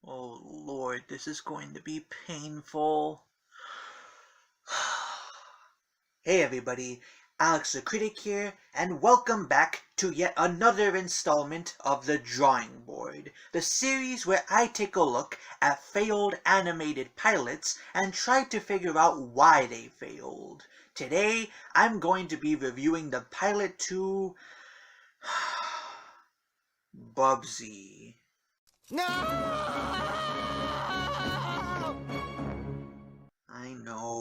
Oh Lord, this is going to be painful. Hey everybody, Alex the Critic here, and welcome back to yet another installment of The Drawing Board, the series where I take a look at failed animated pilots and try to figure out why they failed. Today, I'm going to be reviewing the pilot to Bubsy. No!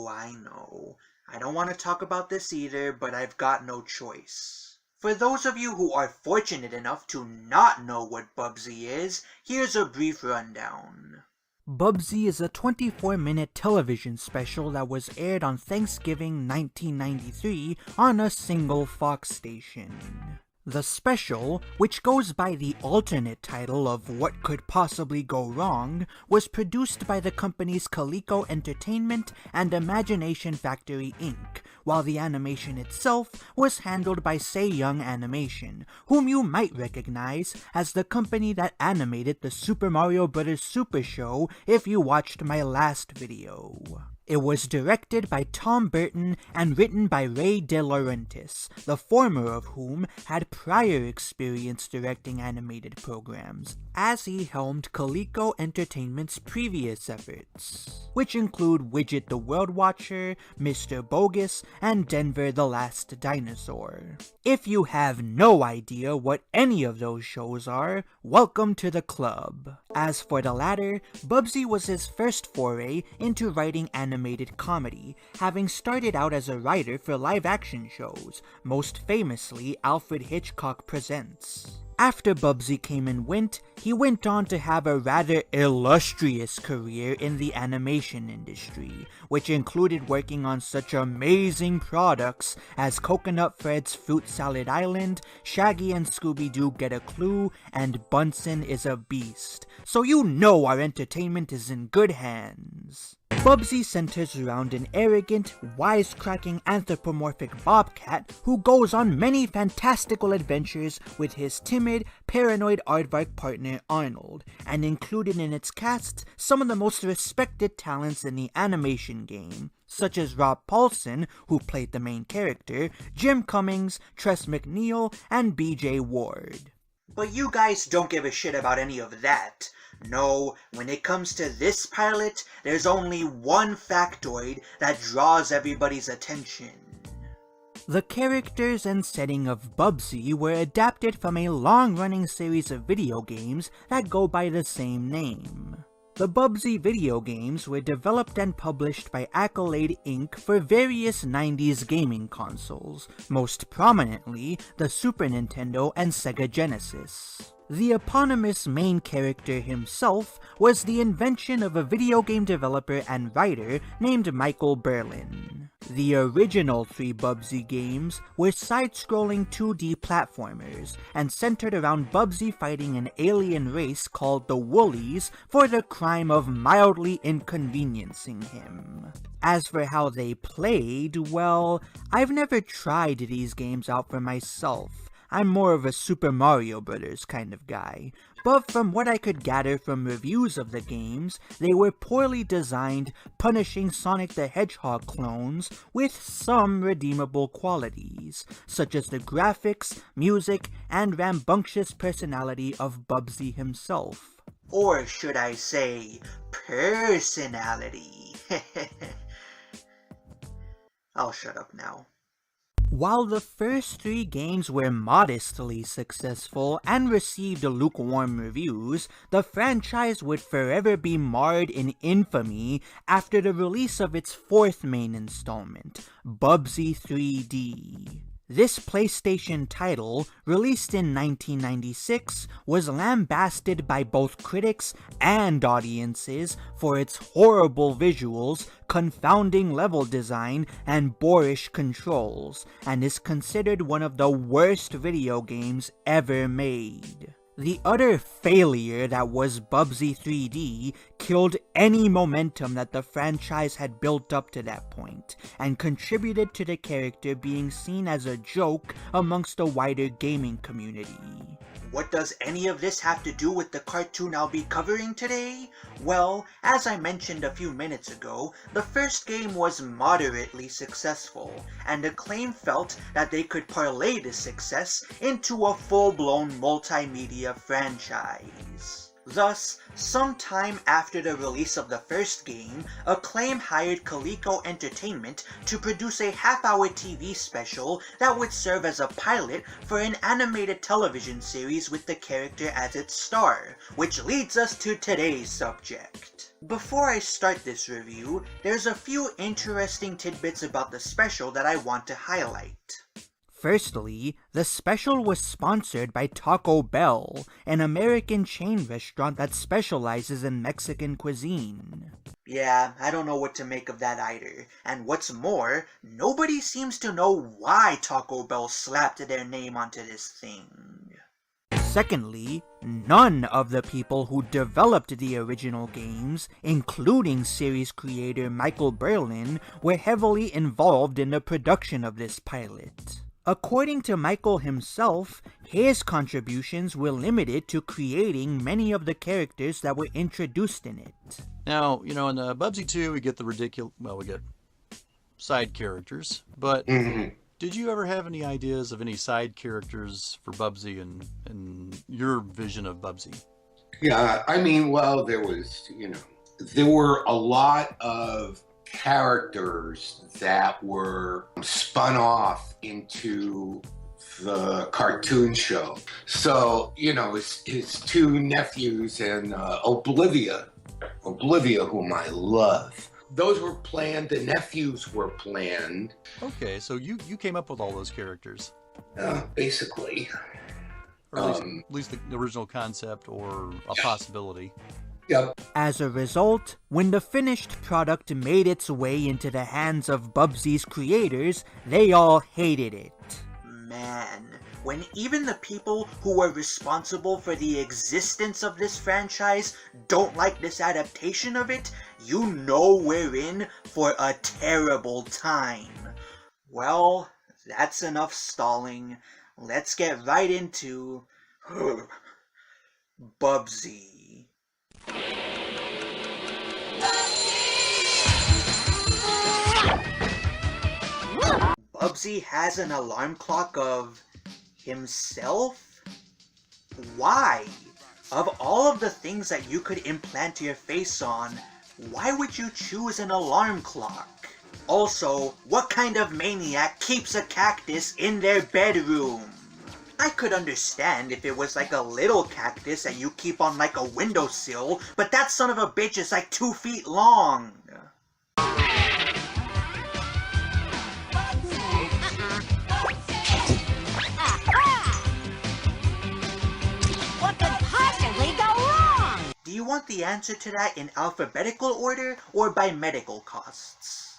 I know. I don't want to talk about this either, but I've got no choice. For those of you who are fortunate enough to not know what Bubsy is, here's a brief rundown. Bubsy is a 24-minute television special that was aired on Thanksgiving 1993 on a single Fox station. The special, which goes by the alternate title of What Could Possibly Go Wrong, was produced by the companies Coleco Entertainment and Imagination Factory Inc., while the animation itself was handled by Say Young Animation, whom you might recognize as the company that animated the Super Mario Bros. Super Show if you watched my last video. It was directed by Tom Burton and written by Ray De Laurentiis, the former of whom had prior experience directing animated programs, as he helmed Coleco Entertainment's previous efforts, which include Widget the World Watcher, Mr. Bogus, and Denver the Last Dinosaur. If you have no idea what any of those shows are, welcome to the club. As for the latter, Bubsy was his first foray into writing animated comedy, having started out as a writer for live-action shows, most famously Alfred Hitchcock Presents. After Bubsy came and went, he went on to have a rather illustrious career in the animation industry, which included working on such amazing products as Coconut Fred's Fruit Salad Island, Shaggy and Scooby-Doo Get a Clue, and Bunsen is a Beast, so you know our entertainment is in good hands. Bubsy centers around an arrogant, wisecracking anthropomorphic bobcat who goes on many fantastical adventures with his timid, paranoid aardvark partner Arnold, and included in its cast some of the most respected talents in the animation game, such as Rob Paulsen, who played the main character, Jim Cummings, Tress MacNeille, and BJ Ward. But you guys don't give a shit about any of that. No, when it comes to this pilot, there's only one factoid that draws everybody's attention. The characters and setting of Bubsy were adapted from a long-running series of video games that go by the same name. The Bubsy video games were developed and published by Accolade Inc. for various 90s gaming consoles, most prominently the Super Nintendo and Sega Genesis. The eponymous main character himself was the invention of a video game developer and writer named Michael Berlin. The original three Bubsy games were side-scrolling 2D platformers, and centered around Bubsy fighting an alien race called the Woolies for the crime of mildly inconveniencing him. As for how they played, well, I've never tried these games out for myself. I'm more of a Super Mario Bros. Kind of guy, but from what I could gather from reviews of the games, they were poorly designed, punishing Sonic the Hedgehog clones with some redeemable qualities, such as the graphics, music, and rambunctious personality of Bubsy himself. Or should I say, personality. I'll shut up now. While the first three games were modestly successful and received lukewarm reviews, the franchise would forever be marred in infamy after the release of its fourth main installment, Bubsy 3D. This PlayStation title, released in 1996, was lambasted by both critics and audiences for its horrible visuals, confounding level design, and boorish controls, and is considered one of the worst video games ever made. The utter failure that was Bubsy 3D killed any momentum that the franchise had built up to that point, and contributed to the character being seen as a joke amongst the wider gaming community. What does any of this have to do with the cartoon I'll be covering today? Well, as I mentioned a few minutes ago, the first game was moderately successful, and Acclaim felt that they could parlay this success into a full-blown multimedia franchise. Thus, sometime after the release of the first game, Acclaim hired Coleco Entertainment to produce a half-hour TV special that would serve as a pilot for an animated television series with the character as its star, which leads us to today's subject. Before I start this review, there's a few interesting tidbits about the special that I want to highlight. Firstly, the special was sponsored by Taco Bell, an American chain restaurant that specializes in Mexican cuisine. Yeah, I don't know what to make of that either. And what's more, nobody seems to know why Taco Bell slapped their name onto this thing. Secondly, none of the people who developed the original games, including series creator Michael Berlin, were heavily involved in the production of this pilot. According to Michael himself, his contributions were limited to creating many of the characters that were introduced in it. Now, in Bubsy 2, we get we get side characters, but did you ever have any ideas of any side characters for Bubsy and your vision of Bubsy? Yeah, there were a lot of characters that were spun off into the cartoon show. So, his two nephews and Oblivia, whom I love. Those were planned, the nephews were planned. Okay, so you came up with all those characters. Basically. Or at least the original concept or a possibility. Yep. As a result, when the finished product made its way into the hands of Bubsy's creators, they all hated it. Man, when even the people who were responsible for the existence of this franchise don't like this adaptation of it, you know we're in for a terrible time. Well, that's enough stalling. Let's get right into Bubsy. Bubsy has an alarm clock of himself? Why? Of all of the things that you could implant your face on, why would you choose an alarm clock? Also, what kind of maniac keeps a cactus in their bedroom? I could understand if it was like a little cactus that you keep on like a windowsill, but that son of a bitch is like 2 feet long. What could possibly go wrong? Do you want the answer to that in alphabetical order or by medical costs?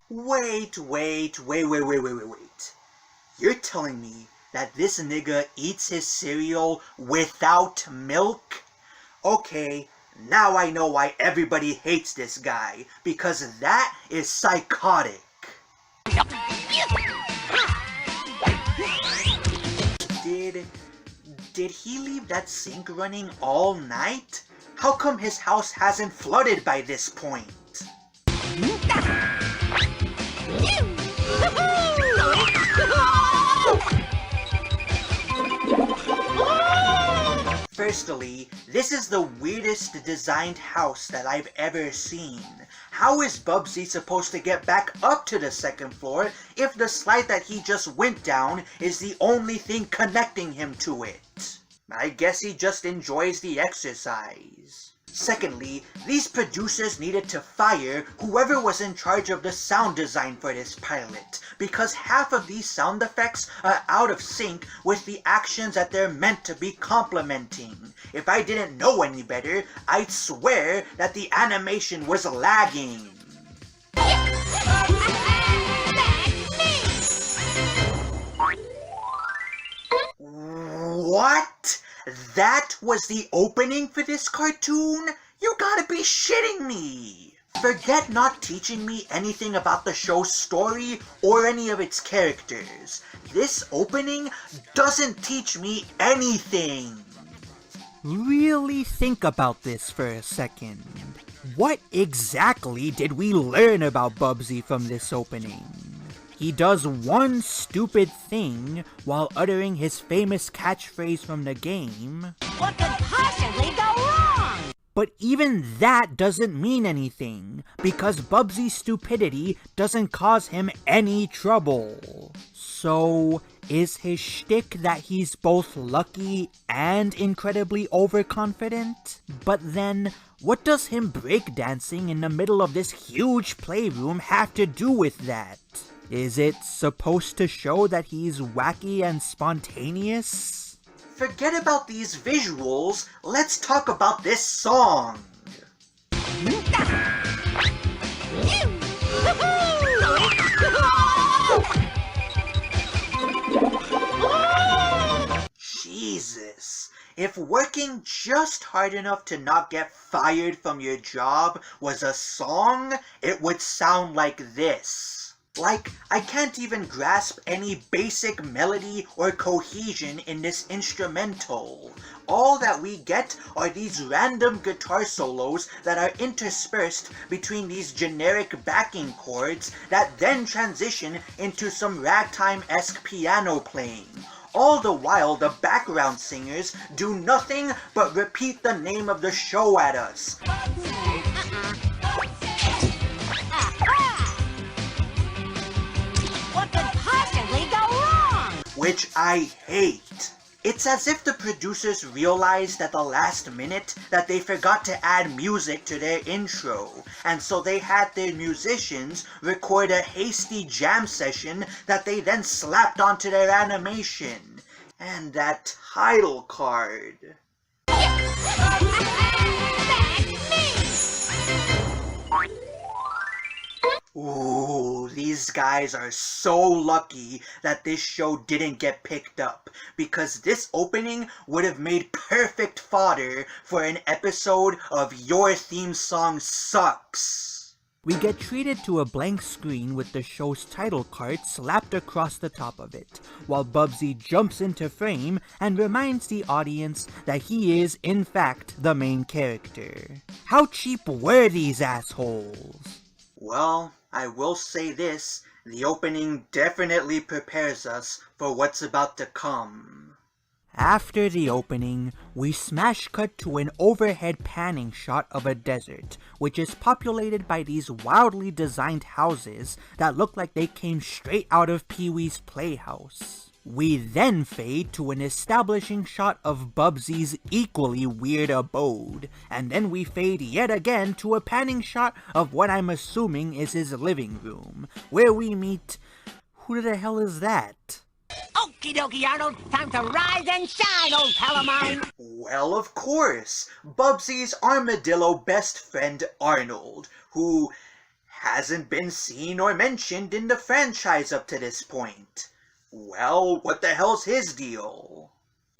Wait. You're telling me that this nigga eats his cereal without milk? Okay, now I know why everybody hates this guy, because that is psychotic. Did he leave that sink running all night? How come his house hasn't flooded by this point? Firstly, this is the weirdest designed house that I've ever seen. How is Bubsy supposed to get back up to the second floor if the slide that he just went down is the only thing connecting him to it? I guess he just enjoys the exercise. Secondly, these producers needed to fire whoever was in charge of the sound design for this pilot, because half of these sound effects are out of sync with the actions that they're meant to be complementing. If I didn't know any better, I'd swear that the animation was lagging. What? That was the opening for this cartoon? You gotta be shitting me! Forget not teaching me anything about the show's story or any of its characters. This opening doesn't teach me anything. Really think about this for a second. What exactly did we learn about Bubsy from this opening? He does one stupid thing while uttering his famous catchphrase from the game. What could possibly go wrong? But even that doesn't mean anything, because Bubsy's stupidity doesn't cause him any trouble. So, is his shtick that he's both lucky and incredibly overconfident? But then, what does him breakdancing in the middle of this huge playroom have to do with that? Is it supposed to show that he's wacky and spontaneous? Forget about these visuals, let's talk about this song. Jesus, if working just hard enough to not get fired from your job was a song, it would sound like this. Like, I can't even grasp any basic melody or cohesion in this instrumental. All that we get are these random guitar solos that are interspersed between these generic backing chords that then transition into some ragtime-esque piano playing. All the while the background singers do nothing but repeat the name of the show at us. What could possibly go wrong? Which I hate. It's as if the producers realized at the last minute that they forgot to add music to their intro, and so they had their musicians record a hasty jam session that they then slapped onto their animation. And that title card. Ooh, these guys are so lucky that this show didn't get picked up, because this opening would have made perfect fodder for an episode of Your Theme Song Sucks. We get treated to a blank screen with the show's title card slapped across the top of it, while Bubsy jumps into frame and reminds the audience that he is, in fact, the main character. How cheap were these assholes? Well, I will say this, the opening definitely prepares us for what's about to come. After the opening, we smash cut to an overhead panning shot of a desert, which is populated by these wildly designed houses that look like they came straight out of Pee-wee's Playhouse. We then fade to an establishing shot of Bubsy's equally weird abode, and then we fade yet again to a panning shot of what I'm assuming is his living room, where we meet... who the hell is that? Okie dokie, Arnold. Time to rise and shine, old pal of mine. Well, of course, Bubsy's armadillo best friend Arnold, who hasn't been seen or mentioned in the franchise up to this point. Well, what the hell's his deal?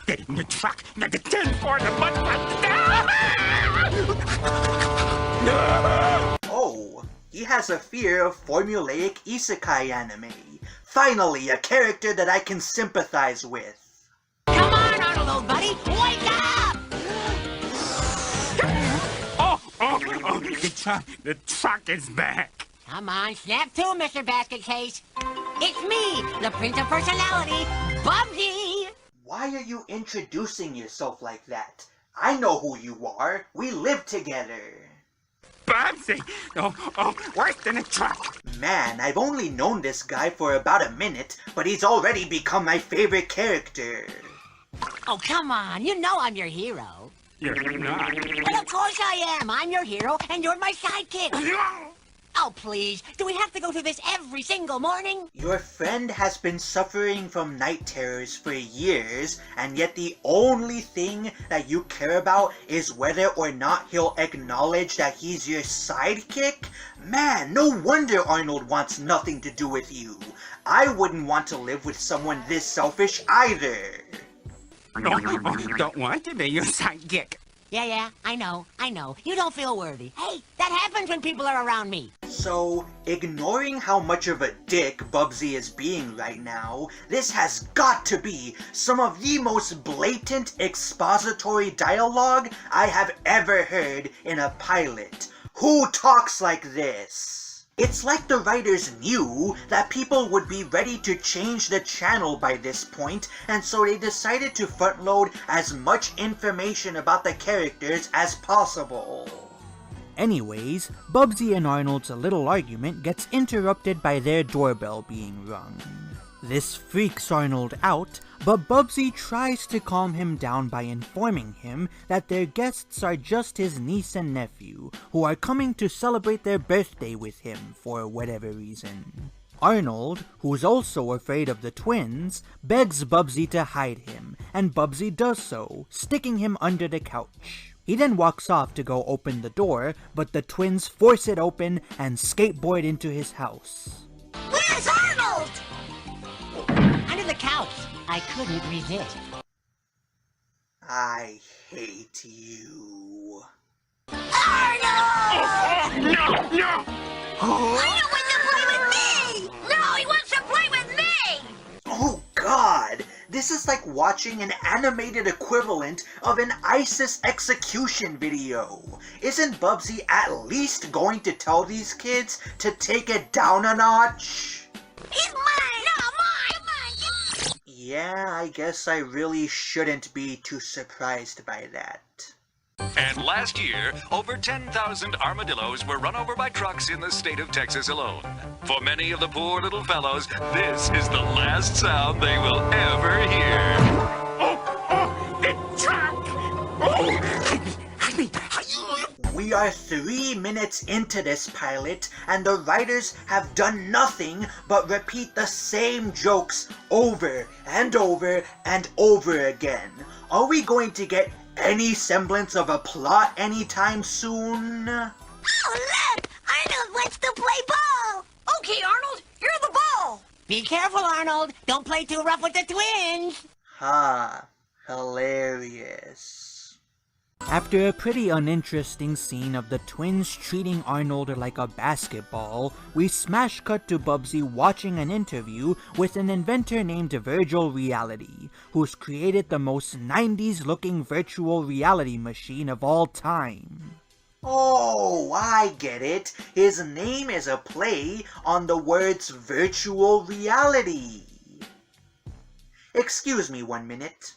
Get in the truck, not the 10 for the butt. Oh, he has a fear of formulaic isekai anime. Finally, a character that I can sympathize with. Come on, Arnold, old buddy. Wake up! The truck is back. Come on, snap to, Mr. Basket Case. It's me, the Prince of Personality, Bubsy. Why are you introducing yourself like that? I know who you are. We live together. Bubsy! Worse than a truck. Man, I've only known this guy for about a minute, but he's already become my favorite character. Oh, come on. You know I'm your hero. You're not. Well, of course I am. I'm your hero, and you're my sidekick. Oh, please. Do we have to go through this every single morning? Your friend has been suffering from night terrors for years, and yet the only thing that you care about is whether or not he'll acknowledge that he's your sidekick? Man, no wonder Arnold wants nothing to do with you. I wouldn't want to live with someone this selfish either. Don't want to be your sidekick. Yeah, I know. You don't feel worthy. Hey, that happens when people are around me. So, ignoring how much of a dick Bubsy is being right now, this has got to be some of the most blatant expository dialogue I have ever heard in a pilot. Who talks like this? It's like the writers knew that people would be ready to change the channel by this point, and so they decided to front load as much information about the characters as possible. Anyways, Bubsy and Arnold's little argument gets interrupted by their doorbell being rung. This freaks Arnold out, but Bubsy tries to calm him down by informing him that their guests are just his niece and nephew, who are coming to celebrate their birthday with him for whatever reason. Arnold, who's also afraid of the twins, begs Bubsy to hide him, and Bubsy does so, sticking him under the couch. He then walks off to go open the door, but the twins force it open and skateboard into his house. Where's Arnold? Under the couch. I couldn't resist. I hate you. Arnold! No! Arnold wants to play with me! No, he wants to play with me! Oh god! This is like watching an animated equivalent of an ISIS execution video. Isn't Bubsy at least going to tell these kids to take it down a notch? He's mine! No, mine! Yeah, I guess I really shouldn't be too surprised by that. And last year, over 10,000 armadillos were run over by trucks in the state of Texas alone. For many of the poor little fellows, this is the last sound they will ever hear. Oh, the truck! We are 3 minutes into this pilot, and the writers have done nothing but repeat the same jokes over and over and over again. Are we going to get any semblance of a plot anytime soon? Oh, look! Arnold wants to play ball! Okay, Arnold, you're the ball! Be careful, Arnold! Don't play too rough with the twins! Ha, hilarious. After a pretty uninteresting scene of the twins treating Arnold like a basketball, we smash cut to Bubsy watching an interview with an inventor named Virtual Reality, who's created the most 90s looking virtual reality machine of all time. Oh, I get it. His name is a play on the words virtual reality. Excuse me 1 minute.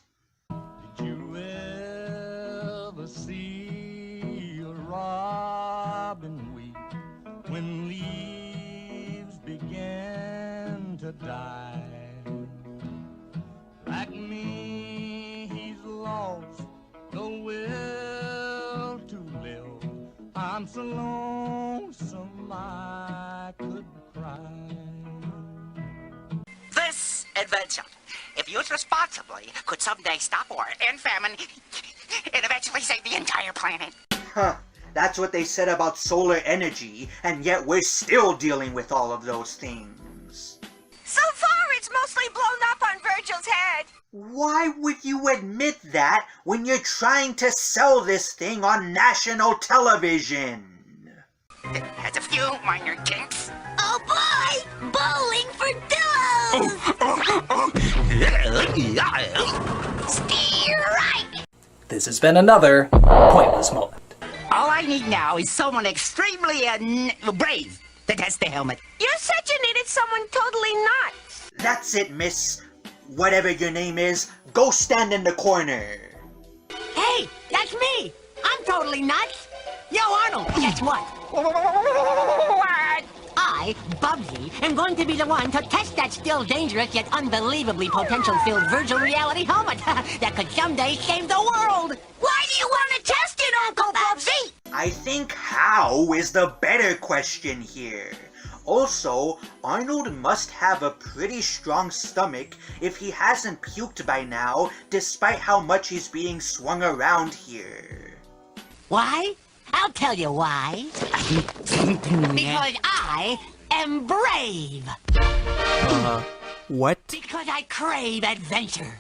Did you ever see a robin weep when leaves began to die? Like me, he's lost the will to live. I'm so lonesome I could cry. This adventure, if used responsibly, could someday stop war and famine and eventually save the entire planet. Huh, that's what they said about solar energy, and yet we're still dealing with all of those things. So far, it's mostly blown up on Virgil's head. Why would you admit that when you're trying to sell this thing on national television? It has a few minor kinks. Oh boy! Bowling for dough! Steer right! This has been another pointless moment. All I need now is someone extremely brave to test the helmet. You said you needed someone totally nuts. That's it, miss. Whatever your name is, go stand in the corner. Hey, that's me! I'm totally nuts! Yo, Arnold, guess what? What? I, Bubsy, am going to be the one to test that still dangerous yet unbelievably potential-filled virtual reality helmet that could someday save the world! Why do you want to test it, Uncle Bubsy? I think how is the better question here. Also, Arnold must have a pretty strong stomach if he hasn't puked by now, despite how much he's being swung around here. Why? I'll tell you why. Because I am brave. What? Because I crave adventure.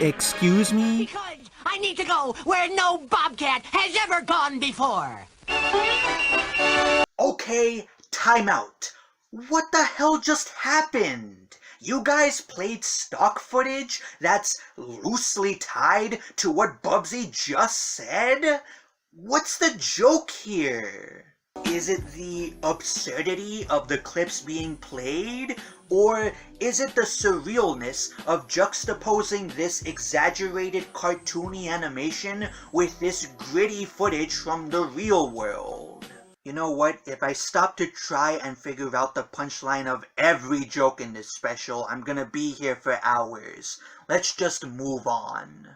Excuse me? Because I I need to go where no bobcat has ever gone before. Okay, time out. What the hell just happened? You guys played stock footage that's loosely tied to what Bubsy just said? What's the joke here? Is it the absurdity of the clips being played? Or is it the surrealness of juxtaposing this exaggerated cartoony animation with this gritty footage from the real world? You know what? If I stop to try and figure out the punchline of every joke in this special, I'm gonna be here for hours. Let's just move on.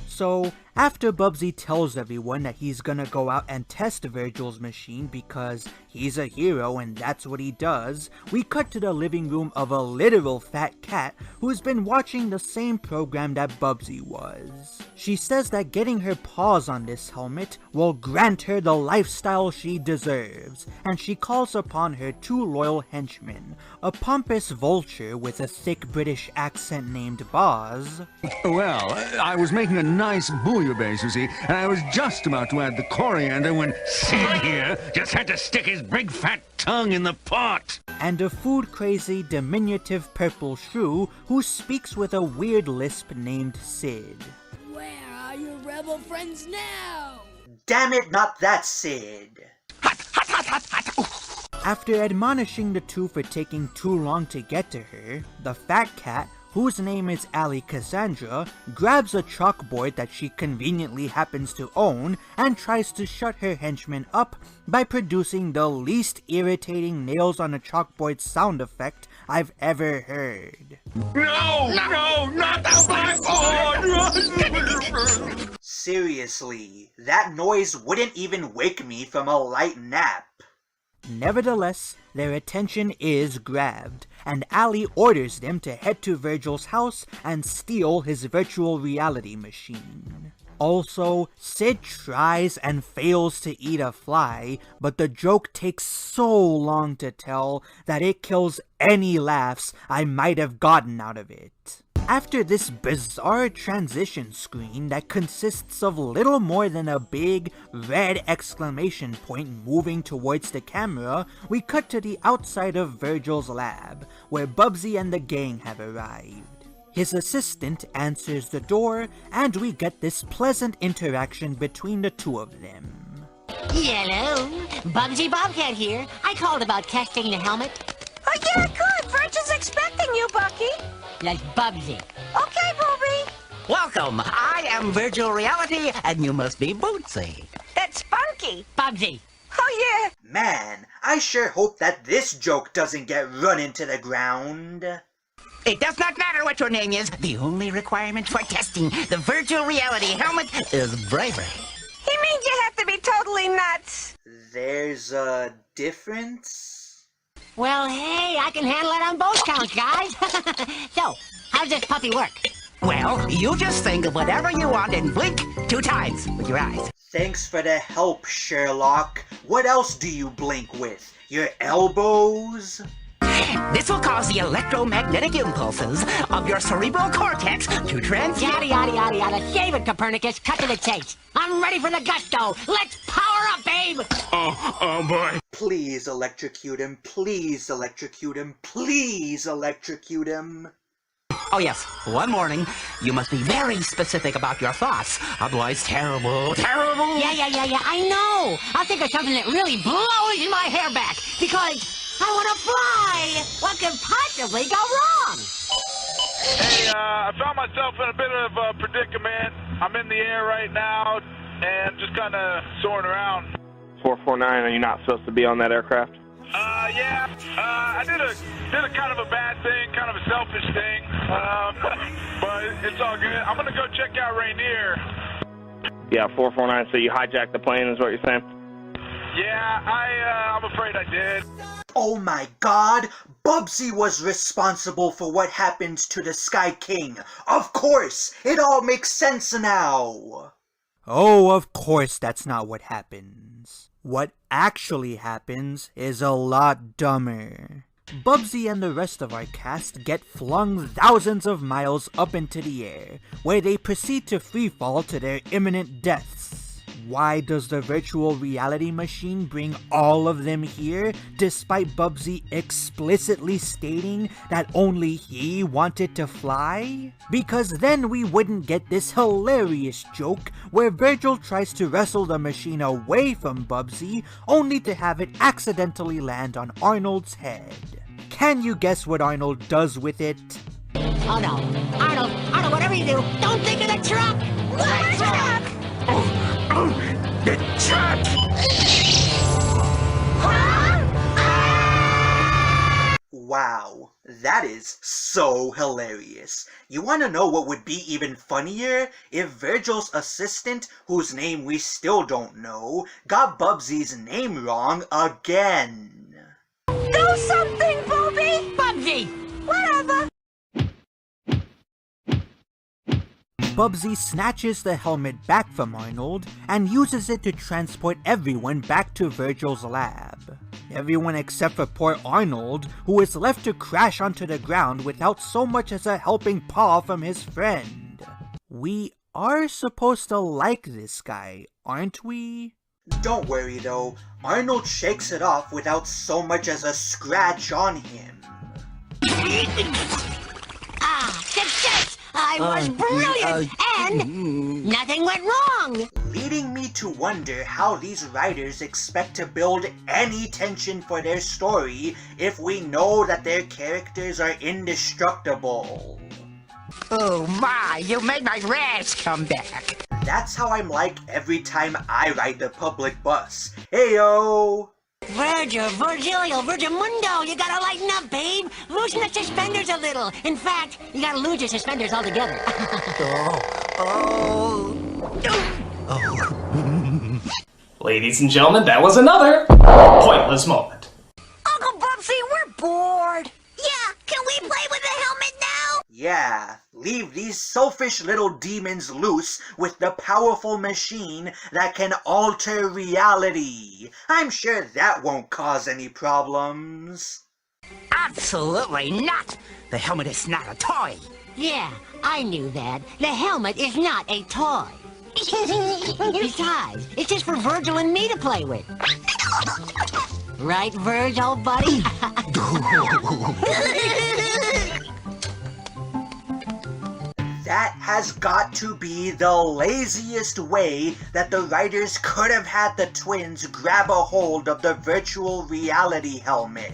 So, after Bubsy tells everyone that he's gonna go out and test Virgil's machine because he's a hero and that's what he does, we cut to the living room of a literal fat cat who's been watching the same program that Bubsy was. She says that getting her paws on this helmet will grant her the lifestyle she deserves, and she calls upon her two loyal henchmen, a pompous vulture with a thick British accent named Boz. Well, I was making a nice bouillabaisse, you see, and I was just about to add the coriander when Sid here just had to stick his big fat tongue in the pot. And a food-crazy, diminutive purple shrew who speaks with a weird lisp named Sid. Where are your rebel friends now? Damn it, not that Sid! After admonishing the two for taking too long to get to her, the fat cat, whose name is Allie Cassandra, grabs a chalkboard that she conveniently happens to own and tries to shut her henchmen up by producing the least irritating nails on a chalkboard sound effect I've ever heard. No, not the blackboard! Seriously, that noise wouldn't even wake me from a light nap. Nevertheless, their attention is grabbed, and Allie orders them to head to Virgil's house and steal his virtual reality machine. Also, Sid tries and fails to eat a fly, but the joke takes so long to tell that it kills any laughs I might have gotten out of it. After this bizarre transition screen that consists of little more than a big red exclamation point moving towards the camera, we cut to the outside of Virgil's lab, where Bubsy and the gang have arrived. His assistant answers the door, and we get this pleasant interaction between the two of them. Hello, Bubsy Bobcat here. I called about testing the helmet. Oh, yeah, good. Virgil's expecting you, Bucky. That's Bubsy. Okay, Booby. Welcome. I am Virtual Reality, and you must be Bootsy. It's Spunky. Bubsy. Oh, yeah. Man, I sure hope that this joke doesn't get run into the ground. It does not matter what your name is. The only requirement for testing the Virtual Reality helmet is bravery. He means you have to be totally nuts. There's a difference? Well, hey, I can handle it on both counts, guys. So, how's this puppy work? Well, you just think of whatever you want and blink 2 times with your eyes. Thanks for the help, Sherlock. What else do you blink with? Your elbows? This will cause the electromagnetic impulses of your cerebral cortex to transmit... Yada, yada, yada, yada. Save it, Copernicus. Cut to the chase. I'm ready for the gusto. Let's power up, babe! Oh boy. Please electrocute him. Please electrocute him. Please electrocute him. Oh yes, one morning, you must be very specific about your thoughts. Otherwise, terrible. Yeah, I know. I'll think of something that really blows my hair back. Because... I want to fly! What could possibly go wrong? Hey, I found myself in a bit of a predicament. I'm in the air right now and just kind of soaring around. 449, are you not supposed to be on that aircraft? Yeah. I did a kind of a bad thing, kind of a selfish thing. But it's all good. I'm going to go check out Rainier. Yeah, 449, so you hijacked the plane is what you're saying? Yeah, I'm afraid I did. Oh my god! Bubsy was responsible for what happened to the Sky King! Of course! It all makes sense now! Oh, of course that's not what happens. What actually happens is a lot dumber. Bubsy and the rest of our cast get flung thousands of miles up into the air, where they proceed to freefall to their imminent deaths. Why does the virtual reality machine bring all of them here, despite Bubsy explicitly stating that only he wanted to fly? Because then we wouldn't get this hilarious joke where Virgil tries to wrestle the machine away from Bubsy, only to have it accidentally land on Arnold's head. Can you guess what Arnold does with it? Oh no. Arnold, whatever you do, don't think of the truck! What truck? The truck! Wow, that is so hilarious. You want to know what would be even funnier? If Virgil's assistant, whose name we still don't know, got Bubsy's name wrong again. Do something, Bobby! Bubsy! Whatever! Bubsy snatches the helmet back from Arnold and uses it to transport everyone back to Virgil's lab. Everyone except for poor Arnold, who is left to crash onto the ground without so much as a helping paw from his friend. We are supposed to like this guy, aren't we? Don't worry though, Arnold shakes it off without so much as a scratch on him. Success! I was brilliant, and nothing went wrong! Leading me to wonder how these writers expect to build any tension for their story if we know that their characters are indestructible. Oh my, you made my rash come back. That's how I'm like every time I ride the public bus. Heyo! Virgilio, you gotta lighten up, babe. Loosen the suspenders a little. In fact, you gotta lose your suspenders altogether. Ladies and gentlemen, that was another pointless moment. Uncle Bubsy, we're bored. Yeah, can we play with the helmet now? Yeah, leave these selfish little demons loose with the powerful machine that can alter reality. I'm sure that won't cause any problems. Absolutely not. The helmet is not a toy. Yeah, I knew that. The helmet is not a toy. Besides, it's just for Virgil and me to play with. Right, Virgil, buddy? That has got to be the laziest way that the writers could have had the twins grab a hold of the virtual reality helmet.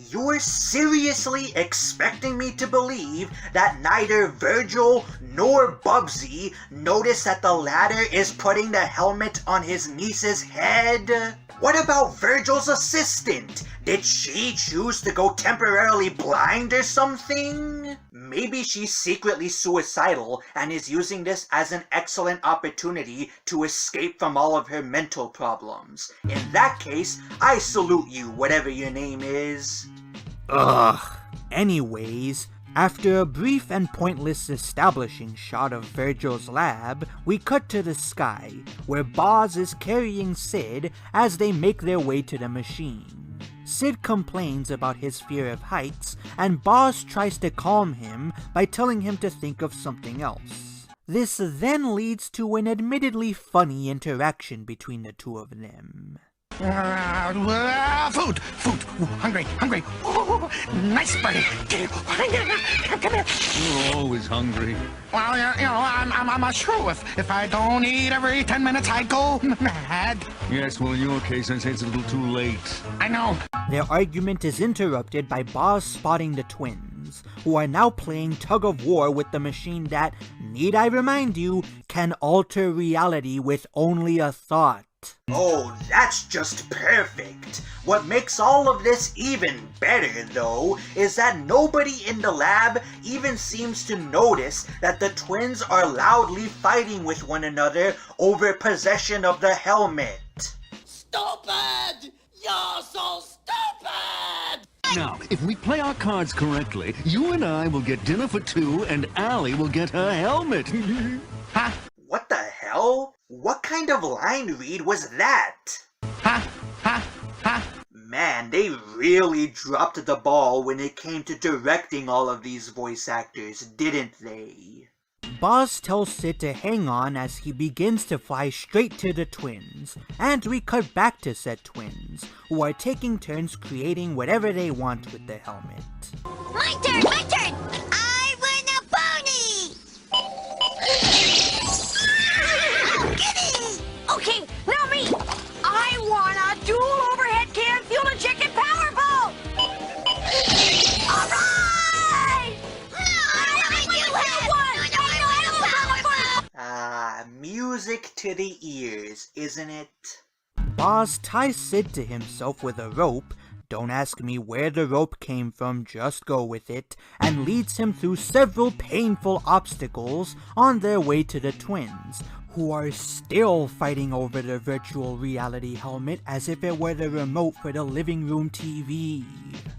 You're seriously expecting me to believe that neither Virgil nor Bubsy notice that the latter is putting the helmet on his niece's head? What about Virgil's assistant? Did she choose to go temporarily blind or something? Maybe she's secretly suicidal and is using this as an excellent opportunity to escape from all of her mental problems. In that case, I salute you, whatever your name is. Ugh. Anyways, after a brief and pointless establishing shot of Virgil's lab, we cut to the sky, where Boz is carrying Sid as they make their way to the machine. Sid complains about his fear of heights, and Boz tries to calm him by telling him to think of something else. This then leads to an admittedly funny interaction between the two of them. Food! Ooh, hungry! Ooh, nice birdie! Come here! Always hungry. Well, you know, I'm a shrew. If I don't eat every 10 minutes, I go mad. Yes, well, in your case, I'd say it's a little too late. I know. Their argument is interrupted by Boz spotting the twins, who are now playing tug-of-war with the machine that, need I remind you, can alter reality with only a thought. Oh, that's just perfect. What makes all of this even better, though, is that nobody in the lab even seems to notice that the twins are loudly fighting with one another over possession of the helmet. Stupid! You're so stupid! Now, if we play our cards correctly, you and I will get dinner for two, and Allie will get her helmet. Huh? What the hell? What kind of line read was that? Huh? Man, they really dropped the ball when it came to directing all of these voice actors, didn't they? Boz tells Sid to hang on as he begins to fly straight to the twins, and we cut back to said twins, who are taking turns creating whatever they want with the helmet. My turn, my turn! I want a pony! Giddy! Okay, now me! I want a dual overhead can fuel injected power boat! Alright! Music to the ears, isn't it? Boz ties Sid to himself with a rope, don't ask me where the rope came from, just go with it, and leads him through several painful obstacles on their way to the twins, who are still fighting over the virtual reality helmet as if it were the remote for the living room TV.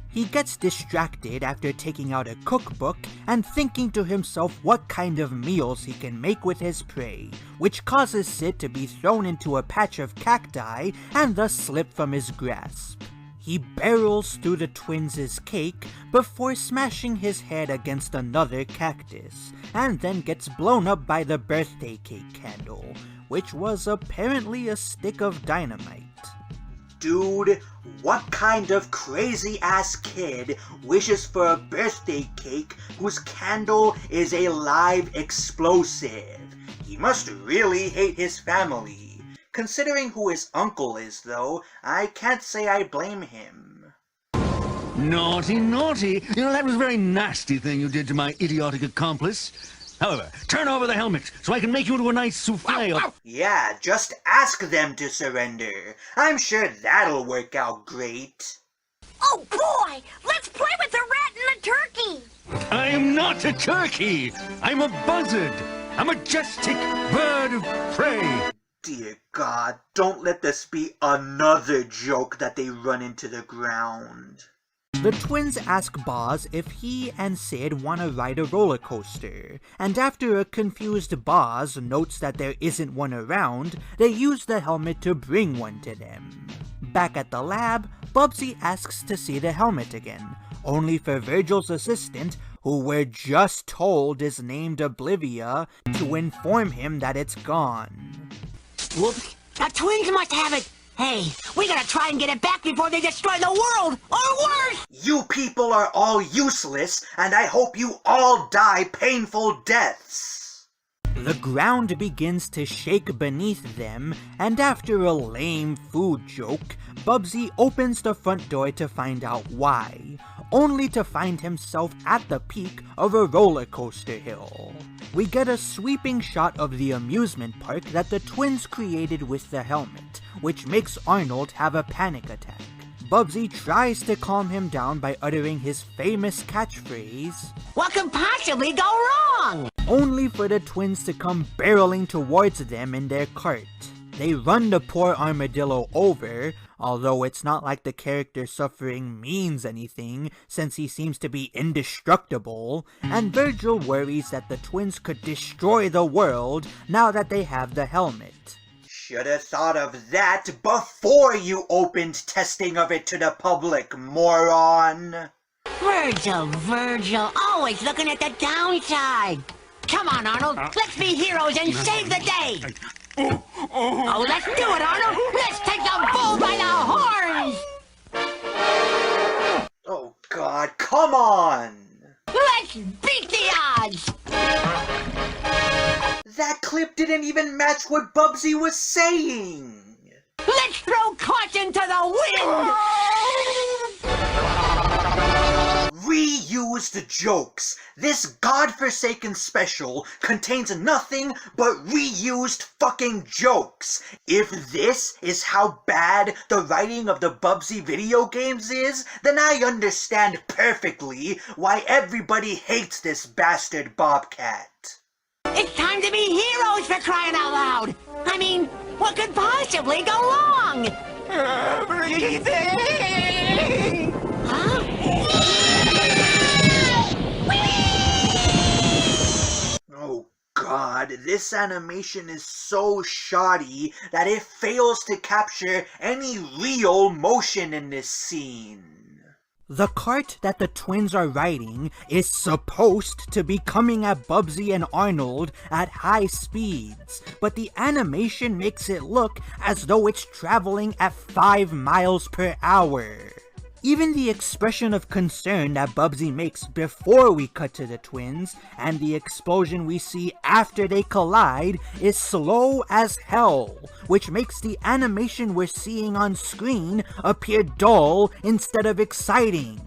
He gets distracted after taking out a cookbook and thinking to himself what kind of meals he can make with his prey, which causes Sid to be thrown into a patch of cacti and thus slip from his grasp. He barrels through the twins' cake before smashing his head against another cactus, and then gets blown up by the birthday cake candle, which was apparently a stick of dynamite. Dude, what kind of crazy-ass kid wishes for a birthday cake whose candle is a live explosive? He must really hate his family. Considering who his uncle is, though, I can't say I blame him. Naughty, naughty. You know, that was a very nasty thing you did to my idiotic accomplice. However, turn over the helmet so I can make you into a nice souffle. Yeah, just ask them to surrender. I'm sure that'll work out great. Oh boy! Let's play with the rat and the turkey! I am not a turkey! I'm a buzzard! A majestic bird of prey! Dear God, don't let this be another joke that they run into the ground. The twins ask Boz if he and Sid want to ride a roller coaster, and after a confused Boz notes that there isn't one around, they use the helmet to bring one to them. Back at the lab, Bubsy asks to see the helmet again, only for Virgil's assistant, who we're just told is named Oblivia, to inform him that it's gone. Whoops, the twins must have it! Hey, we gotta try and get it back before they destroy the world, or worse! You people are all useless, and I hope you all die painful deaths. The ground begins to shake beneath them, and after a lame food joke, Bubsy opens the front door to find out why, only to find himself at the peak of a roller coaster hill. We get a sweeping shot of the amusement park that the twins created with the helmet, which makes Arnold have a panic attack. Bubsy tries to calm him down by uttering his famous catchphrase, "What could possibly go wrong?" only for the twins to come barreling towards them in their cart. They run the poor armadillo over, although it's not like the character's suffering means anything, since he seems to be indestructible, and Virgil worries that the twins could destroy the world now that they have the helmet. Shoulda thought of that before you opened testing of it to the public, moron! Virgil, always looking at the downside. Come on, Arnold, let's be heroes and save the day! Oh, let's do it, Arnold! Let's take the bull by the horns! Oh God, come on! Let's beat the odds! That clip didn't even match what Bubsy was saying! Let's throw caution to the wind! Reused jokes. This godforsaken special contains nothing but reused fucking jokes. If this is how bad the writing of the Bubsy video games is, then I understand perfectly why everybody hates this bastard Bobcat. It's time to be heroes, for crying out loud! I mean, what could possibly go wrong? Everything! Huh? Oh God, this animation is so shoddy that it fails to capture any real motion in this scene. The cart that the twins are riding is supposed to be coming at Bubsy and Arnold at high speeds, but the animation makes it look as though it's traveling at 5 miles per hour. Even the expression of concern that Bubsy makes before we cut to the twins, and the explosion we see after they collide, is slow as hell, which makes the animation we're seeing on screen appear dull instead of exciting.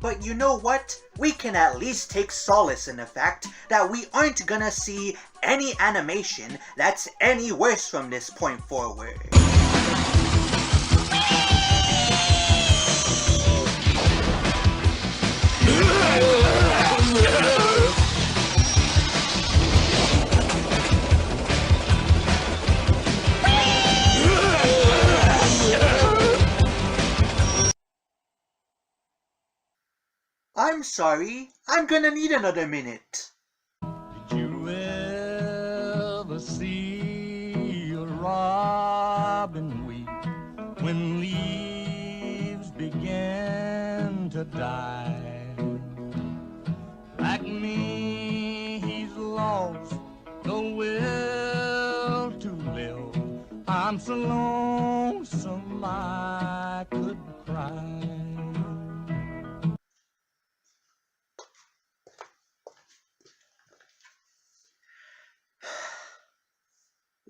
But you know what? We can at least take solace in the fact that we aren't gonna see any animation that's any worse from this point forward. I'm sorry, I'm gonna need another minute. Did you ever see a robin weep when leaves began to die? Like me, he's lost the will to live. I'm so lonesome I could cry.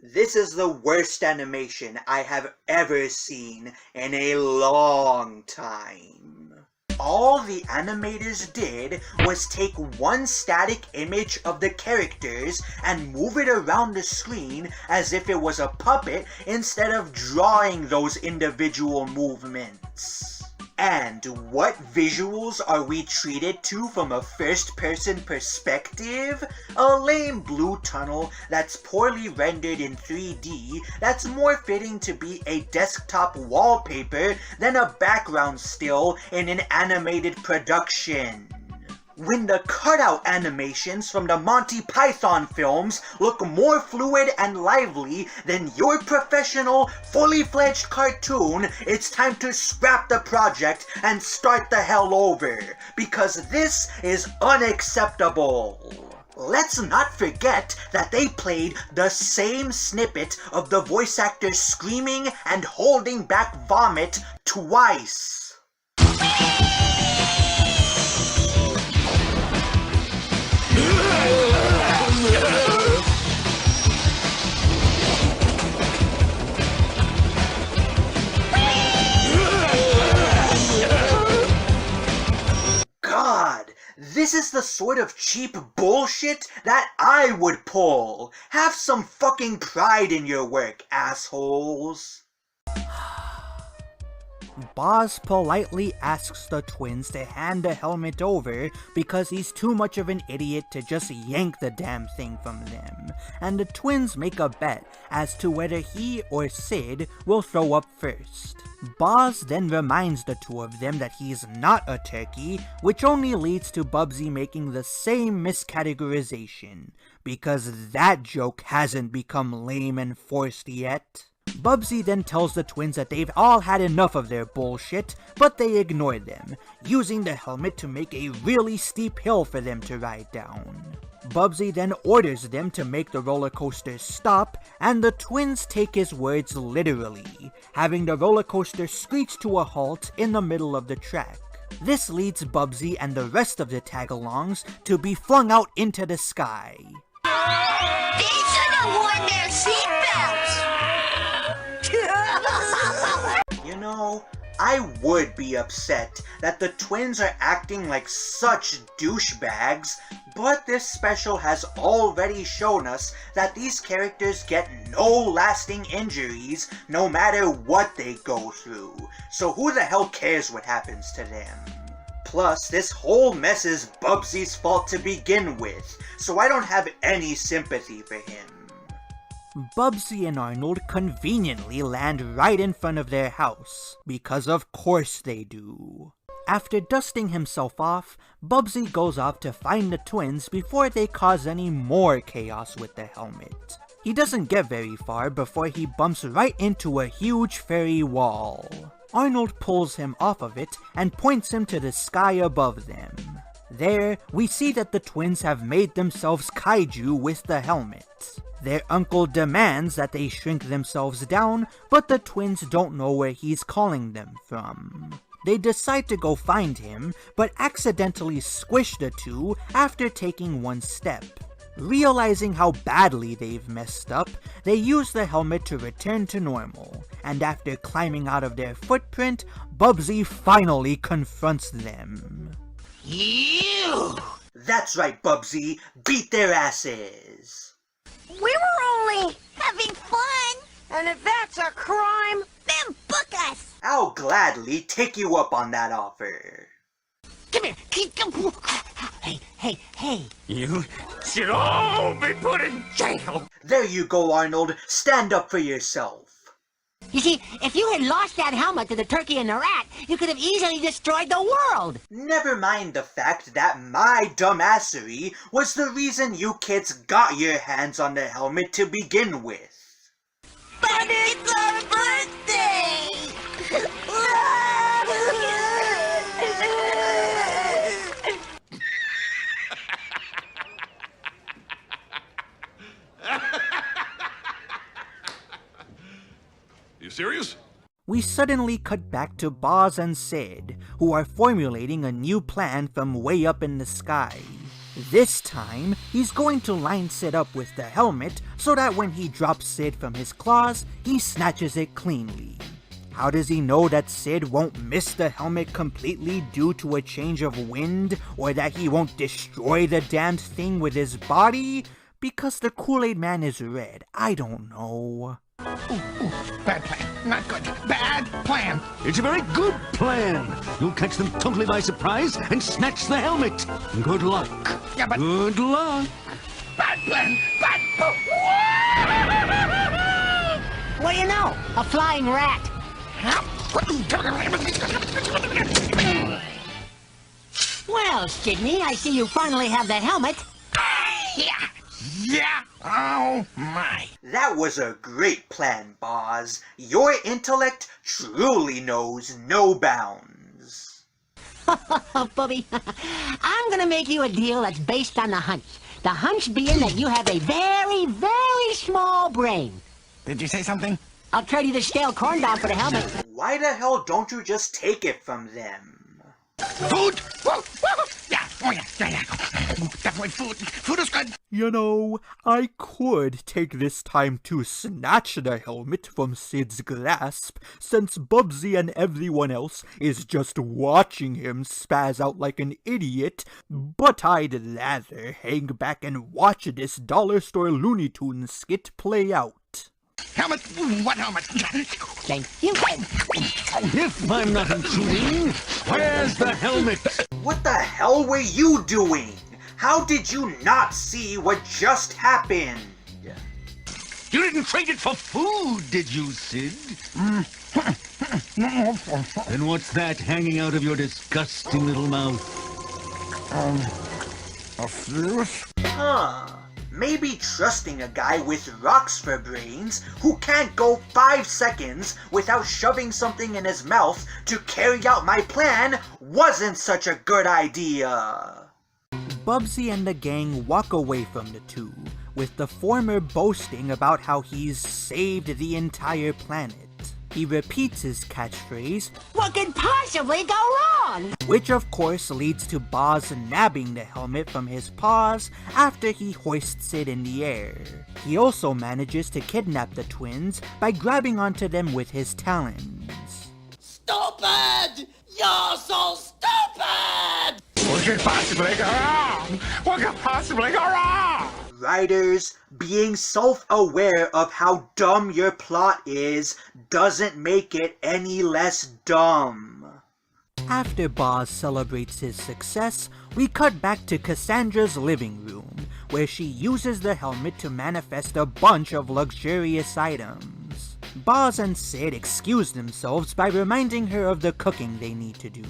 This is the worst animation I have ever seen in a long time. All the animators did was take one static image of the characters and move it around the screen as if it was a puppet instead of drawing those individual movements. And what visuals are we treated to from a first-person perspective? A lame blue tunnel that's poorly rendered in 3D that's more fitting to be a desktop wallpaper than a background still in an animated production. When the cutout animations from the Monty Python films look more fluid and lively than your professional, fully fledged cartoon, it's time to scrap the project and start the hell over, because this is unacceptable. Let's not forget that they played the same snippet of the voice actor screaming and holding back vomit twice. God, this is the sort of cheap bullshit that I would pull. Have some fucking pride in your work, assholes. Boz politely asks the twins to hand the helmet over because he's too much of an idiot to just yank the damn thing from them, and the twins make a bet as to whether he or Sid will throw up first. Boz then reminds the two of them that he's not a turkey, which only leads to Bubsy making the same miscategorization, because that joke hasn't become lame and forced yet. Bubsy then tells the twins that they've all had enough of their bullshit, but they ignore them, using the helmet to make a really steep hill for them to ride down. Bubsy then orders them to make the roller coaster stop, and the twins take his words literally, having the roller coaster screech to a halt in the middle of the track. This leads Bubsy and the rest of the tag-alongs to be flung out into the sky. They should have worn their seatbelts! You know, I would be upset that the twins are acting like such douchebags, but this special has already shown us that these characters get no lasting injuries no matter what they go through, so who the hell cares what happens to them? Plus, this whole mess is Bubsy's fault to begin with, so I don't have any sympathy for him. Bubsy and Arnold conveniently land right in front of their house, because of course they do. After dusting himself off, Bubsy goes off to find the twins before they cause any more chaos with the helmet. He doesn't get very far before he bumps right into a huge fairy wall. Arnold pulls him off of it and points him to the sky above them. There, we see that the twins have made themselves kaiju with the helmet. Their uncle demands that they shrink themselves down, but the twins don't know where he's calling them from. They decide to go find him, but accidentally squish the two after taking one step. Realizing how badly they've messed up, they use the helmet to return to normal, and after climbing out of their footprint, Bubsy finally confronts them. You! That's right, Bubsy. Beat their asses. We were only having fun. And if that's a crime, then book us. I'll gladly take you up on that offer. Come here. Hey. You should all be put in jail. There you go, Arnold. Stand up for yourself. You see, if you had lost that helmet to the turkey and the rat, you could have easily destroyed the world. Never mind the fact that my dumbassery was the reason you kids got your hands on the helmet to begin with. But it's our birthday! You serious? We suddenly cut back to Boz and Sid, who are formulating a new plan from way up in the sky. This time, he's going to line Sid up with the helmet so that when he drops Sid from his claws, he snatches it cleanly. How does he know that Sid won't miss the helmet completely due to a change of wind, or that he won't destroy the damned thing with his body? Because the Kool-Aid Man is red, I don't know. Bad plan. Not good. Bad plan. It's a very good plan. You'll catch them totally by surprise and snatch the helmet. Good luck. Yeah, but... Good luck. Bad plan. Bad... What do you know? A flying rat. Well, Sydney, I see you finally have the helmet. Yeah. Oh, my. That was a great plan, Boz. Your intellect truly knows no bounds. Bubby, I'm gonna make you a deal that's based on the hunch. The hunch being that you have a very, very small brain. Did you say something? I'll trade you the stale corn dog for the helmet. Why the hell don't you just take it from them? Food? Yeah. Oh, yeah. Definitely food. Food is good. You know, I could take this time to snatch the helmet from Sid's grasp, since Bubsy and everyone else is just watching him spaz out like an idiot, but I'd rather hang back and watch this dollar store Looney Tunes skit play out. Helmet? What helmet? Thank you. If I'm not intruding, where's the helmet? What the hell were you doing? How did you not see what just happened? You didn't trade it for food, did you, Sid? Then what's that hanging out of your disgusting little mouth? A fuse? Huh. Maybe trusting a guy with rocks for brains who can't go 5 seconds without shoving something in his mouth to carry out my plan wasn't such a good idea. Bubsy and the gang walk away from the two, with the former boasting about how he's saved the entire planet. He repeats his catchphrase, "What could possibly go wrong?" which of course leads to Boz nabbing the helmet from his paws after he hoists it in the air. He also manages to kidnap the twins by grabbing onto them with his talons. Stupid! You're so stupid! What could possibly go wrong? What could possibly go wrong? Writers, being self-aware of how dumb your plot is doesn't make it any less dumb. After Boz celebrates his success, we cut back to Cassandra's living room, where she uses the helmet to manifest a bunch of luxurious items. Boz and Sid excuse themselves by reminding her of the cooking they need to do.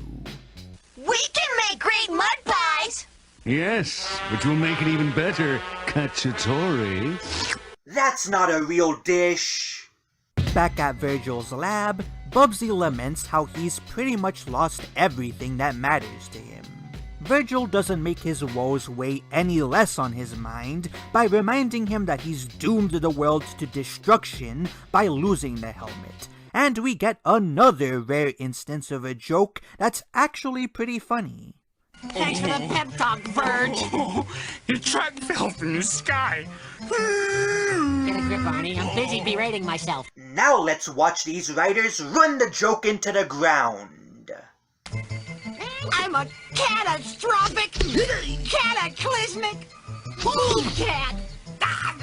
We can make great mud pies! Yes, which will make it even better, cacciatore. That's not a real dish. Back at Virgil's lab, Bubsy laments how he's pretty much lost everything that matters to him. Virgil doesn't make his woes weigh any less on his mind by reminding him that he's doomed the world to destruction by losing the helmet. And we get another rare instance of a joke that's actually pretty funny. Thanks for the pep talk, Verge. You track filth in the sky. Get a grip, Arnie. I'm busy berating myself. Now let's watch these writers run the joke into the ground. I'm a catastrophic, cataclysmic cat.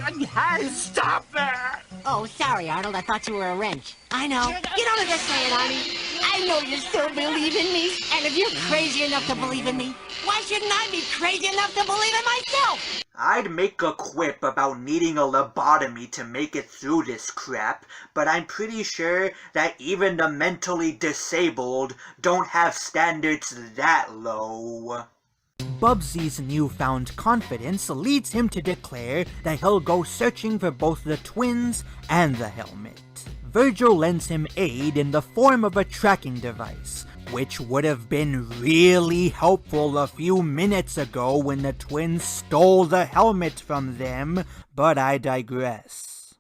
Hey, stop that! Oh, sorry, Arnold. I thought you were a wrench. I know. You don't understand, Arnie. I know you still believe in me. And if you're crazy enough to believe in me, why shouldn't I be crazy enough to believe in myself? I'd make a quip about needing a lobotomy to make it through this crap, but I'm pretty sure that even the mentally disabled don't have standards that low. Bubsy's newfound confidence leads him to declare that he'll go searching for both the twins and the helmet. Virgil lends him aid in the form of a tracking device, which would have been really helpful a few minutes ago when the twins stole the helmet from them, but I digress.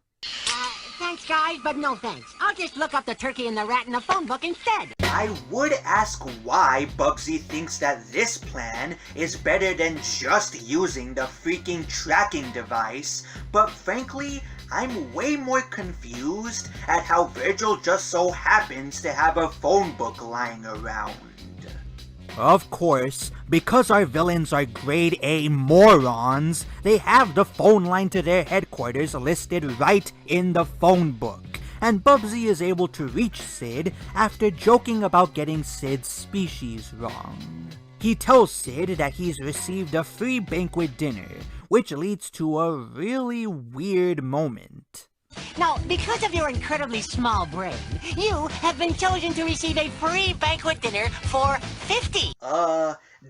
Thanks, guys, but no thanks. I'll just look up the turkey and the rat in the phone book instead. I would ask why Bubsy thinks that this plan is better than just using the freaking tracking device, but frankly, I'm way more confused at how Virgil just so happens to have a phone book lying around. Of course, because our villains are grade A morons, they have the phone line to their headquarters listed right in the phone book, and Bubsy is able to reach Sid after joking about getting Sid's species wrong. He tells Sid that he's received a free banquet dinner, which leads to a really weird moment. Now, because of your incredibly small brain, you have been chosen to receive a free banquet dinner for 50.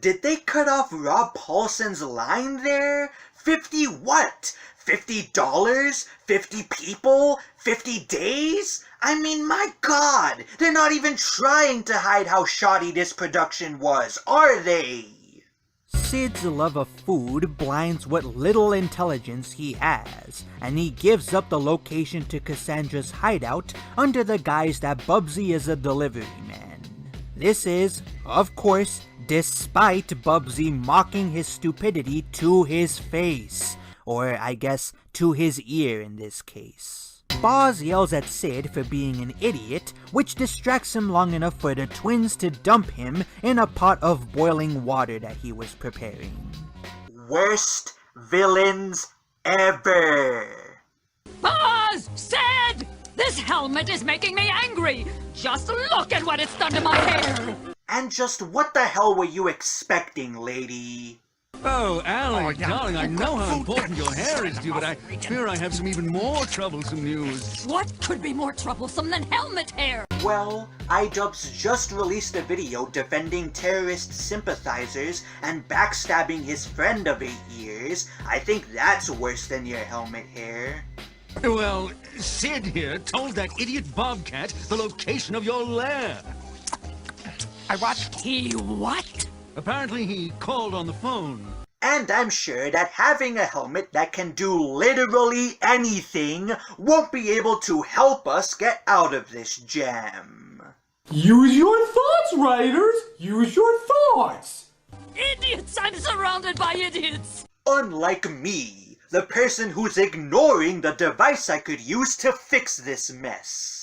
Did they cut off Rob Paulson's line there? 50 what? $50? 50 people? 50 days? I mean, my God! They're not even trying to hide how shoddy this production was, are they? Sid's love of food blinds what little intelligence he has, and he gives up the location to Cassandra's hideout under the guise that Bubsy is a delivery man. This is, of course, despite Bubsy mocking his stupidity to his face, or I guess to his ear in this case. Boz yells at Sid for being an idiot, which distracts him long enough for the twins to dump him in a pot of boiling water that he was preparing. Worst villains ever! Boz! Sid! This helmet is making me angry! Just look at what it's done to my hair! And just what the hell were you expecting, lady? Oh, Alec, darling, I know how important your hair is to you, but I fear I have some even more troublesome news. What could be more troublesome than helmet hair? Well, iDubbbz just released a video defending terrorist sympathizers and backstabbing his friend of 8 years. I think that's worse than your helmet hair. Well, Sid here told that idiot Bobcat the location of your lair. I watched. He what? Apparently he called on the phone. And I'm sure that having a helmet that can do literally anything won't be able to help us get out of this jam. Use your thoughts, writers! Use your thoughts! Idiots! I'm surrounded by idiots! Unlike me, the person who's ignoring the device I could use to fix this mess.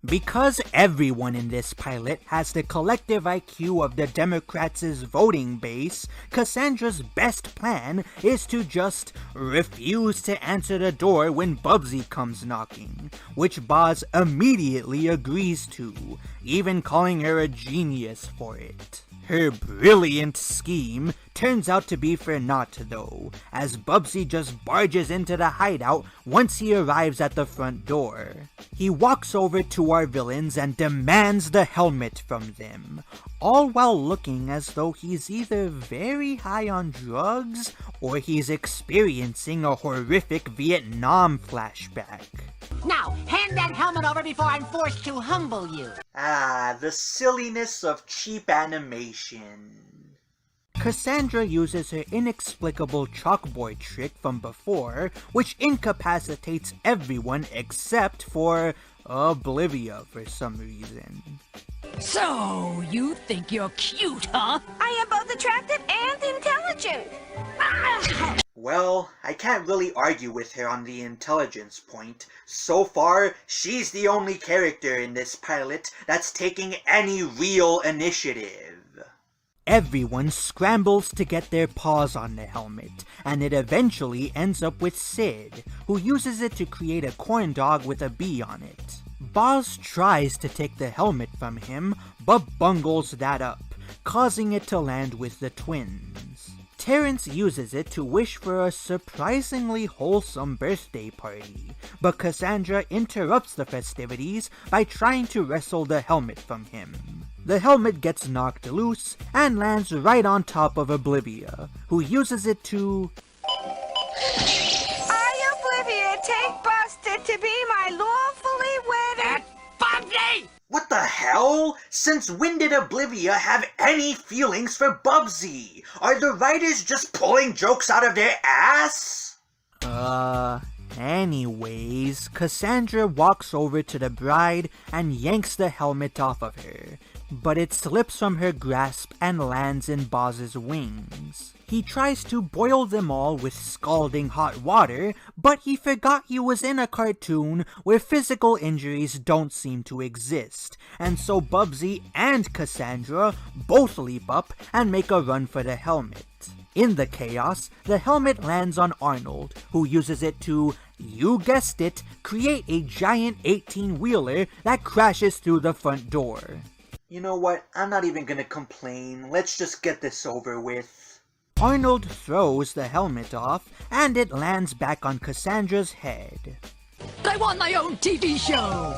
Because everyone in this pilot has the collective IQ of the Democrats' voting base, Cassandra's best plan is to just refuse to answer the door when Bubsy comes knocking, which Boz immediately agrees to, even calling her a genius for it. Her brilliant scheme turns out to be for naught though, as Bubsy just barges into the hideout once he arrives at the front door. He walks over to our villains and demands the helmet from them, all while looking as though he's either very high on drugs or he's experiencing a horrific Vietnam flashback. Now, hand that helmet over before I'm forced to humble you. Ah, the silliness of cheap animation. Cassandra uses her inexplicable chalkboard trick from before, which incapacitates everyone except for Oblivia for some reason. So, you think you're cute, huh? I am both attractive and intelligent. Well, I can't really argue with her on the intelligence point. So far, she's the only character in this pilot that's taking any real initiative. Everyone scrambles to get their paws on the helmet, and it eventually ends up with Sid, who uses it to create a corn dog with a bee on it. Boz tries to take the helmet from him, but bungles that up, causing it to land with the twins. Terrence uses it to wish for a surprisingly wholesome birthday party, but Cassandra interrupts the festivities by trying to wrestle the helmet from him. The helmet gets knocked loose and lands right on top of Oblivia, who uses it to... I, Oblivia, take Busted to be my lawfully wedded... Bubsy! What the hell? Since when did Oblivia have any feelings for Bubsy? Are the writers just pulling jokes out of their ass? Anyways, Cassandra walks over to the bride and yanks the helmet off of her, but it slips from her grasp and lands in Boz's wings. He tries to boil them all with scalding hot water, but he forgot he was in a cartoon where physical injuries don't seem to exist, and so Bubsy and Cassandra both leap up and make a run for the helmet. In the chaos, the helmet lands on Arnold, who uses it to, you guessed it, create a giant 18-wheeler that crashes through the front door. You know what? I'm not even gonna complain. Let's just get this over with. Arnold throws the helmet off, and it lands back on Cassandra's head. I want my own TV show!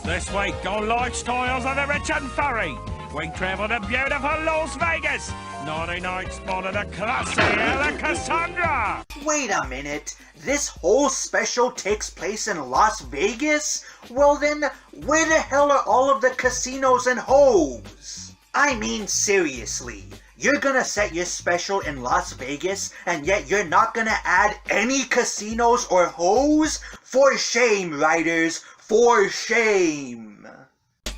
This week on Lifestyles of the Rich and Furry, we travel to beautiful Las Vegas. Naughty night spotted a classy Ella Cassandra. Wait a minute. This whole special takes place in Las Vegas? Well then, where the hell are all of the casinos and hoes? I mean seriously. You're gonna set your special in Las Vegas, and yet you're not gonna add any casinos or hoes? For shame, writers! For shame!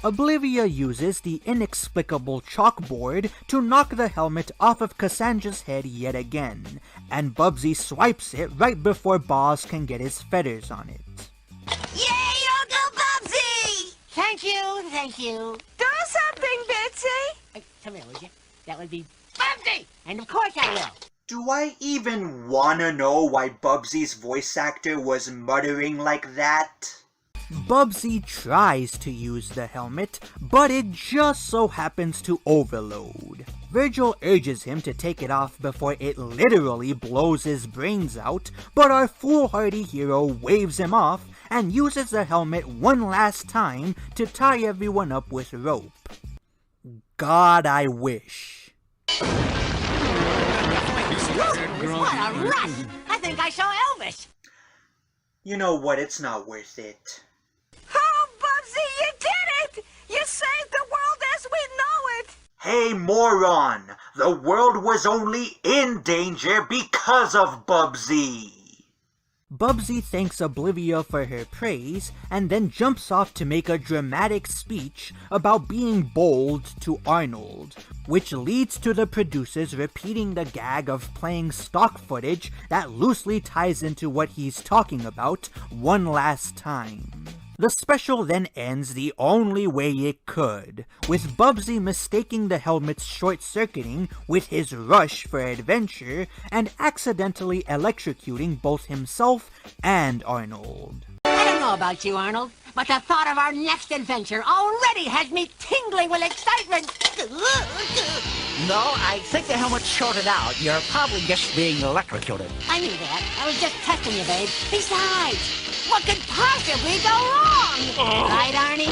Oblivia uses the inexplicable chalkboard to knock the helmet off of Cassandra's head yet again, and Bubsy swipes it right before Boz can get his feathers on it. Yay, Uncle Bubsy! Thank you, thank you. Do something, Bitsy! Come here, would you? That would be Bubsy! And of course I will. Do I even wanna know why Bubsy's voice actor was muttering like that? Bubsy tries to use the helmet, but it just so happens to overload. Virgil urges him to take it off before it literally blows his brains out, but our foolhardy hero waves him off and uses the helmet one last time to tie everyone up with rope. God, I wish. What a rush! I think I saw Elvis. You know what? It's not worth it. Oh, Bubsy, you did it! You saved the world as we know it! Hey, moron! The world was only in danger because of Bubsy! Bubsy thanks Oblivia for her praise, and then jumps off to make a dramatic speech about being bold to Arnold, which leads to the producers repeating the gag of playing stock footage that loosely ties into what he's talking about one last time. The special then ends the only way it could, with Bubsy mistaking the helmet's short-circuiting with his rush for adventure and accidentally electrocuting both himself and Arnold. I don't know about you, Arnold, but the thought of our next adventure already has me tingling with excitement. No, I think the helmet's shorted out. You're probably just being electrocuted. I knew that. I was just testing you, babe. Besides, What could possibly go wrong? Right, Arnie?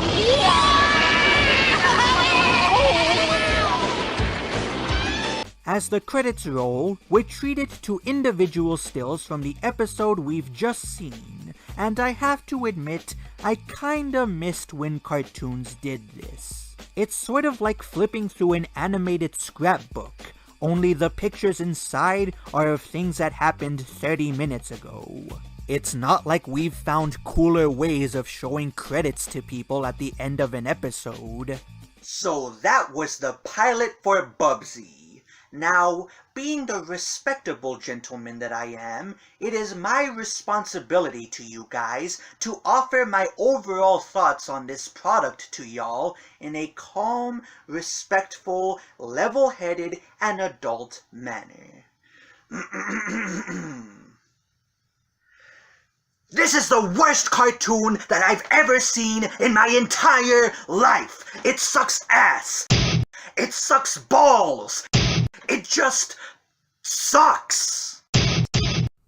As the credits roll, we're treated to individual stills from the episode we've just seen, and I have to admit, I kinda missed when cartoons did this. It's sort of like flipping through an animated scrapbook, only the pictures inside are of things that happened 30 minutes ago. It's not like we've found cooler ways of showing credits to people at the end of an episode. So that was the pilot for Bubsy. Now, being the respectable gentleman that I am, it is my responsibility to you guys to offer my overall thoughts on this product to y'all in a calm, respectful, level-headed, and adult manner. This is the worst cartoon that I've ever seen in my entire life! It sucks ass! It sucks balls! It just sucks!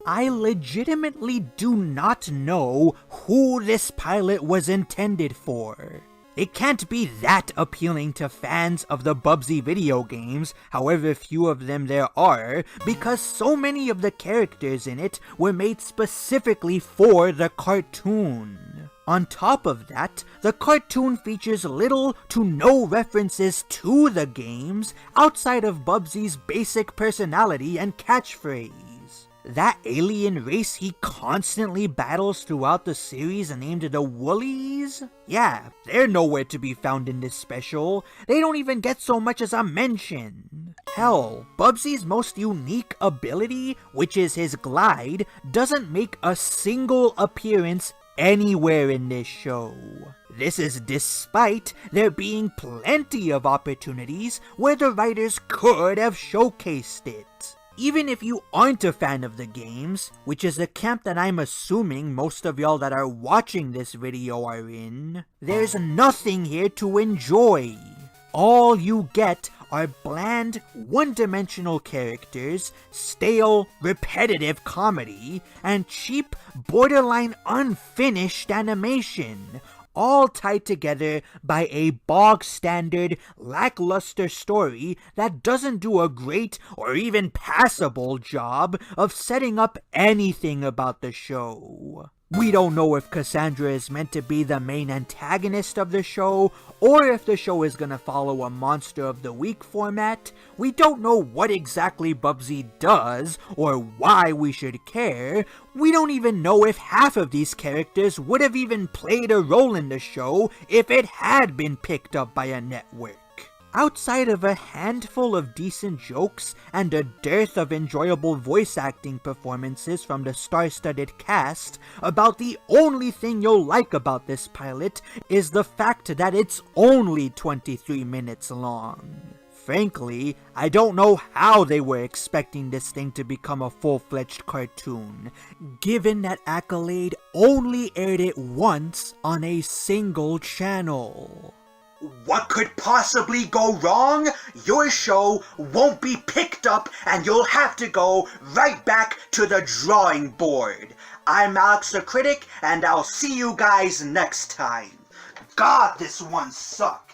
I legitimately do not know who this pilot was intended for. It can't be that appealing to fans of the Bubsy video games, however few of them there are, because so many of the characters in it were made specifically for the cartoon. On top of that, the cartoon features little to no references to the games outside of Bubsy's basic personality and catchphrase. That alien race he constantly battles throughout the series named the Woolies? Yeah, they're nowhere to be found in this special. They don't even get so much as a mention. Hell, Bubsy's most unique ability, which is his glide, doesn't make a single appearance anywhere in this show. This is despite there being plenty of opportunities where the writers could have showcased it. Even if you aren't a fan of the games, which is the camp that I'm assuming most of y'all that are watching this video are in, there's nothing here to enjoy. All you get are bland, one-dimensional characters, stale, repetitive comedy, and cheap, borderline unfinished animation, all tied together by a bog-standard, lackluster story that doesn't do a great or even passable job of setting up anything about the show. We don't know if Cassandra is meant to be the main antagonist of the show, or if the show is gonna follow a Monster of the Week format. We don't know what exactly Bubsy does, or why we should care. We don't even know if half of these characters would have even played a role in the show if it had been picked up by a network. Outside of a handful of decent jokes and a dearth of enjoyable voice acting performances from the star-studded cast, about the only thing you'll like about this pilot is the fact that it's only 23 minutes long. Frankly, I don't know how they were expecting this thing to become a full-fledged cartoon, given that Accolade only aired it once on a single channel. What could possibly go wrong? Your show won't be picked up and you'll have to go right back to the drawing board. I'm Alex the Critic and I'll see you guys next time. God, this one sucks.